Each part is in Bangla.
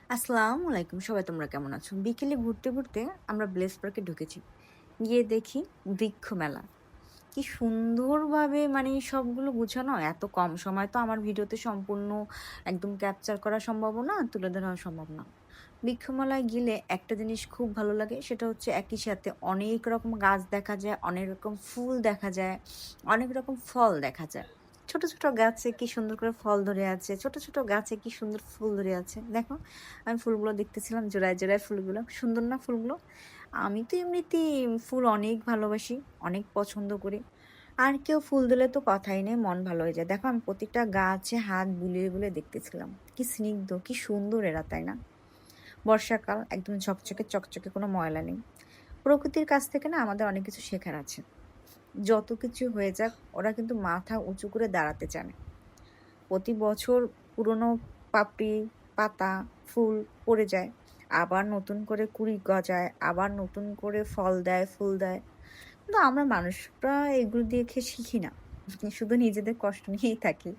আসসালামু আলাইকুম। সবাই তোমরা কেমন আছো? বিকেলে ঘুরতে, ঘুরতে আমরা ব্লেস পার্কে ঢুকেছি। গিয়ে দেখি বৃক্ষ মেলা। কি সুন্দরভাবে মানে সবগুলো গুছানো। এত কম সময় তো আমার ভিডিওতে সম্পূর্ণ একদম ক্যাপচার করা সম্ভবও না, তুলে ধরা সম্ভব না। বৃক্ষমেলায় গেলে একটা জিনিস খুব ভালো লাগে, সেটা হচ্ছে একই সাথে অনেক রকম গাছ দেখা যায়, অনেক রকম ফুল দেখা যায়, অনেক রকম ফল দেখা যায়। ছোট, ছোট গাছে কি সুন্দর করে ফল ধরে আছে, ছোট, ছোট গাছে কি সুন্দর ফুল ধরে আছে। দেখো, আমি ফুলগুলো দেখতেছিলাম জোড়ায়, জোড়ায় ফুলগুলো। সুন্দর না ফুলগুলো? আমি তো এমনিতেই ফুল অনেক ভালোবাসি, অনেক পছন্দ করি। আর কেউ ফুল দিলে তো কথাই নেই, মন ভালো হয়ে যায়। দেখো আমি প্রতিটা গাছে হাত বুলিয়ে, বুলিয়ে দেখতেছিলাম। কি স্নিগ্ধ, কি সুন্দর এরা, তাই না? বর্ষাকাল একদম ঝকঝকে চকচকে, কোনো ময়লা নেই। প্রকৃতির কাছ থেকে না আমাদের অনেক কিছু শেখার আছে। যত কিছু হয়ে যাক, ওরা কিন্তু মাথা উঁচু করে দাঁড়াতে চায় না। প্রতি বছর পুরনো পাপড়ি, পাতা, ফুল পড়ে যায়। আবার নতুন করে কুঁড়ি গজায়, আবার নতুন করে ফল দেয়, ফুল দেয়। কিন্তু আমরা মানুষরা এগুলো দেখে শিখি না। শুধু নিজেদের কষ্ট নিয়েই থাকি।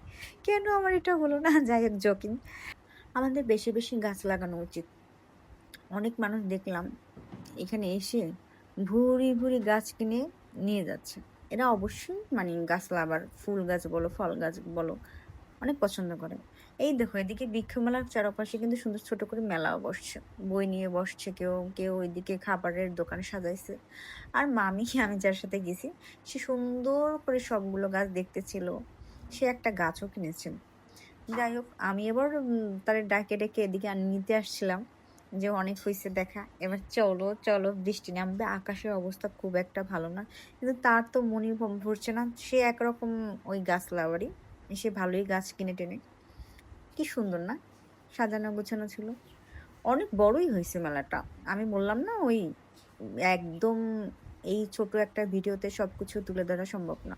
কেন আমার এটা হলো না? যাই হোক, জোকিং। আমাদের বেশি, বেশি গাছ লাগানো উচিত। অনেক মানুষ দেখলাম এখানে এসে ভুরি, ভুরি গাছ কিনে নিয়ে যাচ্ছে। এরা অবশ্যই মানে গাছ লাগাবার, ফুল গাছ বলো, ফল গাছ বলো, অনেক পছন্দ করে। এই দেখো এদিকে বৃক্ষ মেলার চারপাশে কিন্তু সুন্দর ছোট করে মেলাও বসছে। বই নিয়ে বসছে কেউ, কেউ ওইদিকে খাবারের দোকান সাজাইছে। আর মামি, আমি যার সাথে গেছি, সে সুন্দর করে সবগুলো গাছ দেখতেছিল। সে একটা গাছও কিনেছে। যাই হোক, আমি এবার তারে ডাকে ডেকে এদিকে নিতে আসছিলাম যে অনেক হইছে দেখা। এবার চলো, চলো, বৃষ্টি নামবে। আকাশের অবস্থা খুব একটা ভালো না। কিন্তু তার তো মনই ভরছে না। সে একরকম ওই গাছ লাভারই। সে ভালোই গাছ কিনে টেনে। কি সুন্দর না? সাজানো গোছানো ছিল। অনেক বড়ই হইছে মেলাটা। আমি বললাম না ওই একদম এই ছোট একটা ভিডিওতে সবকিছু তুলে ধরা সম্ভব না।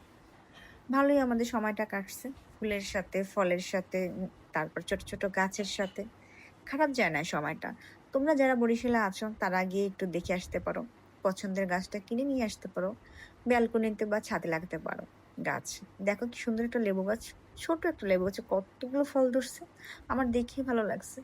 ভালোই আমাদের সময়টা কাটছে। ফুলের সাথে, ফলের সাথে, তারপর ছোট, ছোট গাছের সাথে। খারাপ যায় না সময়টা। তোমরা যারা বরিশালে আছো তারা গিয়ে একটু দেখে আসতে পারো। পছন্দের গাছটা কিনে নিয়ে আসতে পারো। ব্যালকনিতে বা ছাদে লাগাতে পারো গাছ। দেখো কি সুন্দর একটা লেবু গাছ। ছোট একটা লেবু গাছে কতগুলো ফল ধরছে। আমার দেখেই ভালো লাগছে।